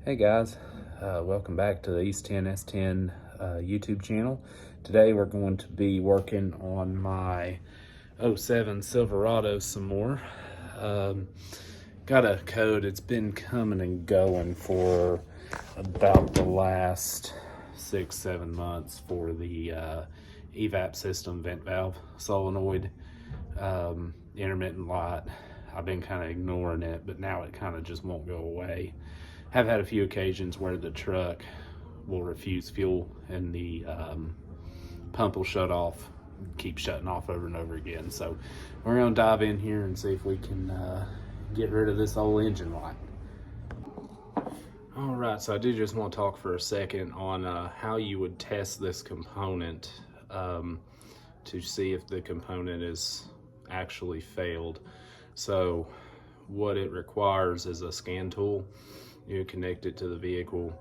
Hey guys, welcome back to the East 10 S10 YouTube channel. Today we're going to be working on my '07 Silverado some more. Got a code, it's been coming and going for about the last 6-7 months for the evap system, vent valve, solenoid, intermittent light. I've been kind of ignoring it, but now it kind of just won't go away. Have had a few occasions where the truck will refuse fuel and the pump will shut off, keep shutting off over and over again. So we're gonna dive in here and see if we can get rid of this old engine light. All right, so I do just want to talk for a second on how you would test this component to see if the component is actually failed. So what it requires is a scan tool. You connect it to the vehicle,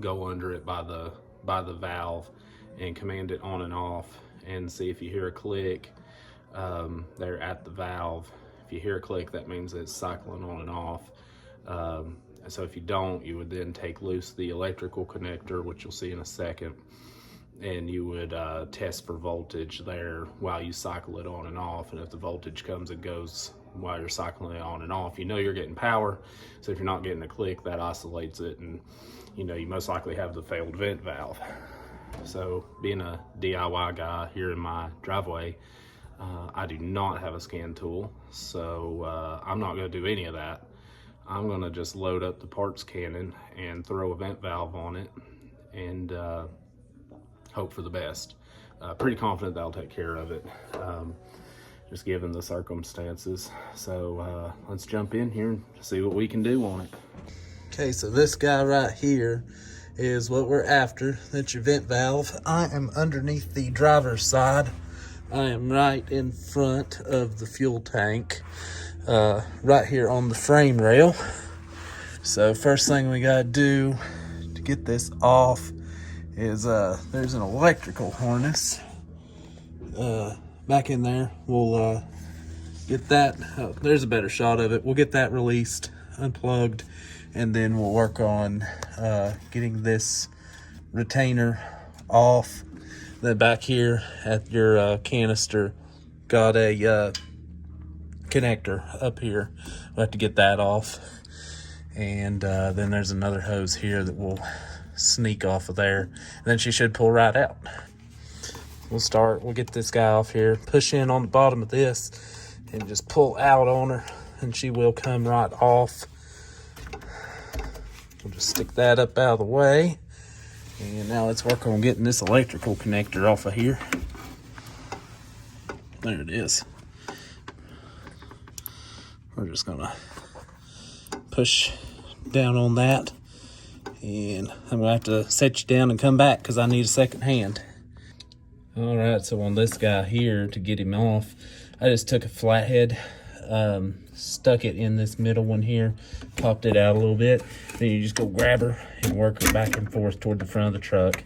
go under it by the valve and command it on and off, and see if you hear a click there at the valve. If you hear a click, that means it's cycling on and off. So if you don't, you would then take loose the electrical connector, which you'll see in a second, and you would test for voltage there while you cycle it on and off. And if the voltage comes and goes while you're cycling it on and off, you know you're getting power. So if you're not getting a click, that isolates it, and you know you most likely have the failed vent valve. So being a DIY guy here in my driveway, I do not have a scan tool, so I'm not going to do any of that. I'm going to just load up the parts cannon and throw a vent valve on it and hope for the best. Pretty confident that'll take care of it, just given the circumstances. So let's jump in here and see what we can do on it. Okay, so this guy right here is what we're after. That's your vent valve. I am underneath the driver's side. I am right in front of the fuel tank, right here on the frame rail. So first thing we gotta do to get this off is there's an electrical harness back in there. We'll get that, there's a better shot of it. We'll get that released, unplugged, and then we'll work on getting this retainer off. Then back here at your canister, got a connector up here. We'll have to get that off. And then there's another hose here that will sneak off of there. And then she should pull right out. We'll get this guy off here, push in on the bottom of this, and just pull out on her, and she will come right off. We'll just stick that up out of the way. And now let's work on getting this electrical connector off of here. There it is. We're just gonna push down on that, and I'm gonna have to set you down and come back because I need a second hand. All right, so on this guy here, to get him off, I just took a flathead, stuck it in this middle one here, popped it out a little bit. Then you just go grab her and work her back and forth toward the front of the truck.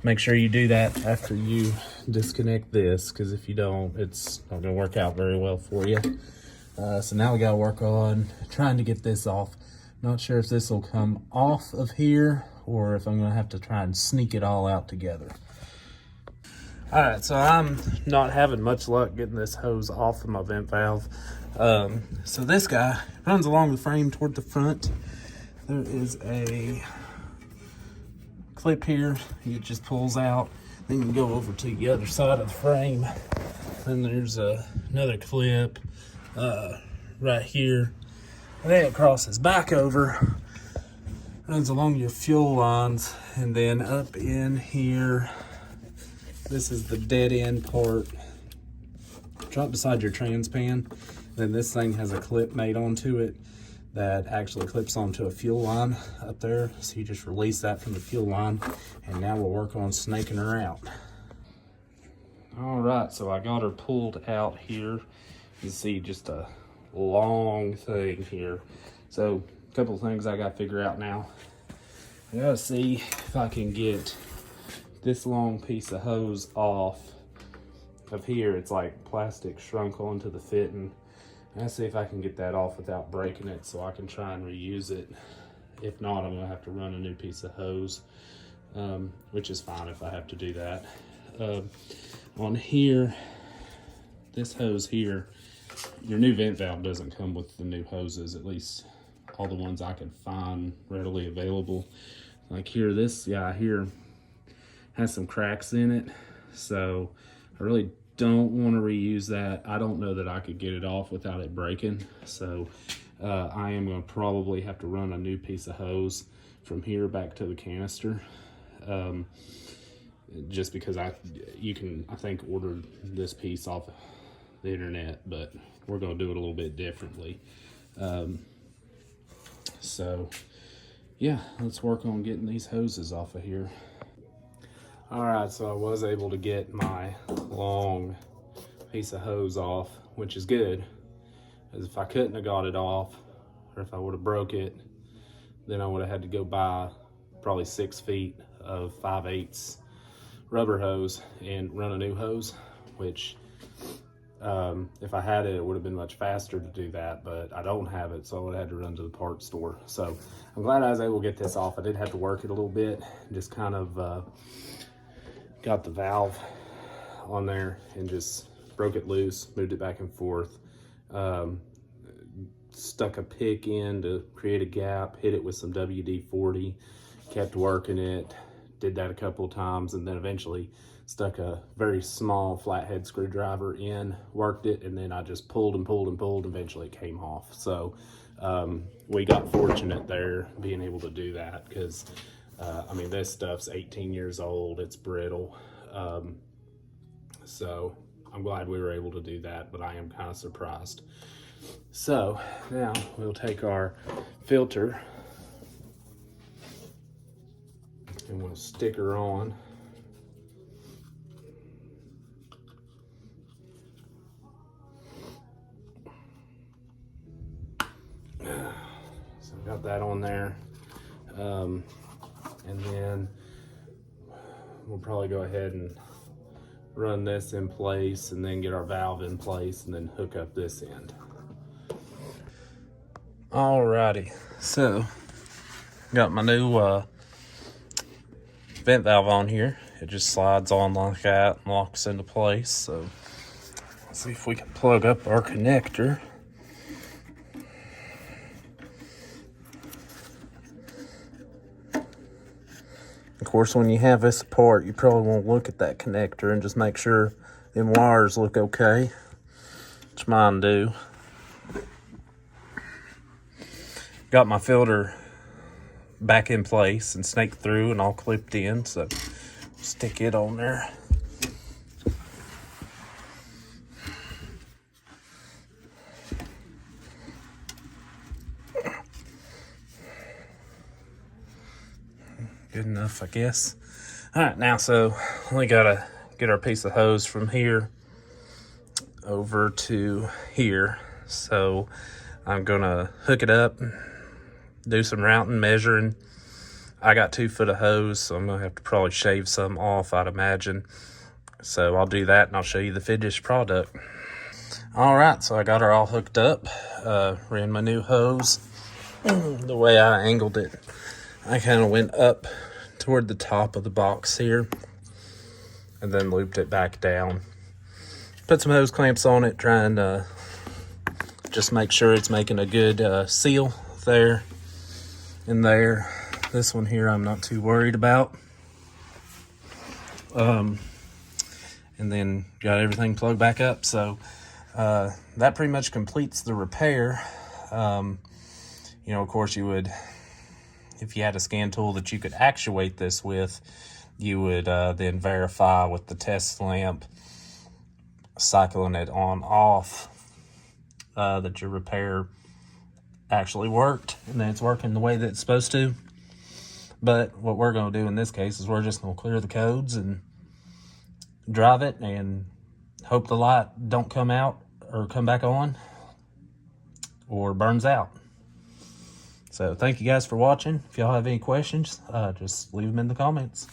Make sure you do that after you disconnect this, because if you don't, it's not gonna work out very well for you. So now we gotta work on trying to get this off. Not sure if this will come off of here or if I'm gonna have to try and sneak it all out together. All right, so I'm not having much luck getting this hose off of my vent valve. So this guy runs along the frame toward the front. There is a clip here. It just pulls out. Then you go over to the other side of the frame. Then there's another clip right here. And then it crosses back over, runs along your fuel lines, and then up in here. This is the dead end part. Drop beside your trans pan. Then this thing has a clip made onto it that actually clips onto a fuel line up there. So you just release that from the fuel line, and now we'll work on snaking her out. All right, so I got her pulled out here. You see just a long thing here. So a couple of things I got to figure out now. I got to see if I can get this long piece of hose off of here. It's like plastic shrunk onto the fitting. I'll see if I can get that off without breaking it, so I can try and reuse it If not, I'm gonna have to run a new piece of hose, which is fine if I have to do that. On here, this hose here, your new vent valve doesn't come with the new hoses, at least all the ones I could find readily available. Like here, this guy here has some cracks in it, so I really don't want to reuse that. I don't know that I could get it off without it breaking, so I am going to probably have to run a new piece of hose from here back to the canister, just because you can, I think, order this piece off the internet, but we're going to do it a little bit differently. So yeah, let's work on getting these hoses off of here. All right, so I was able to get my long piece of hose off, which is good, because if I couldn't have got it off, or if I would have broke it, then I would have had to go buy probably 6 feet of 5/8 rubber hose and run a new hose, which if I had it, it would have been much faster to do that, but I don't have it, so I would have had to run to the parts store. So I'm glad I was able to get this off. I did have to work it a little bit, just kind of got the valve on there and just broke it loose, moved it back and forth, stuck a pick in to create a gap, hit it with some WD-40, kept working it, did that a couple of times, and then eventually stuck a very small flathead screwdriver in, worked it, and then I just pulled and pulled and pulled, and eventually it came off. So we got fortunate there being able to do that, because I mean, this stuff's 18 years old, it's brittle, so I'm glad we were able to do that, but I am kind of surprised. So now we'll take our filter and we'll stick her on. So got that on there, and then we'll probably go ahead and run this in place and then get our valve in place and then hook up this end. Alrighty, so got my new vent valve on here. It just slides on like that and locks into place. So let's see if we can plug up our connector. Of course, when you have this apart, you probably won't look at that connector and just make sure them wires look okay, which mine do. Got my filter back in place and snaked through and all clipped in, so stick it on there. Good enough, I guess. All right, now, so we gotta get our piece of hose from here over to here. So I'm gonna hook it up, do some routing, measuring. I got 2 foot of hose, so I'm gonna have to probably shave some off, I'd imagine. So I'll do that and I'll show you the finished product. All right, so I got her all hooked up, ran my new hose. The way I angled it, I kind of went up toward the top of the box here and then looped it back down. Put some hose clamps on it, trying to just make sure it's making a good seal there and there. This one here I'm not too worried about. And then got everything plugged back up. So that pretty much completes the repair. You know, of course you would, if you had a scan tool that you could actuate this with, you would then verify with the test lamp, cycling it on off, that your repair actually worked and that it's working the way that it's supposed to. But what we're going to do in this case is we're just going to clear the codes and drive it and hope the light don't come out or come back on or burns out. So thank you guys for watching. If y'all have any questions, just leave them in the comments.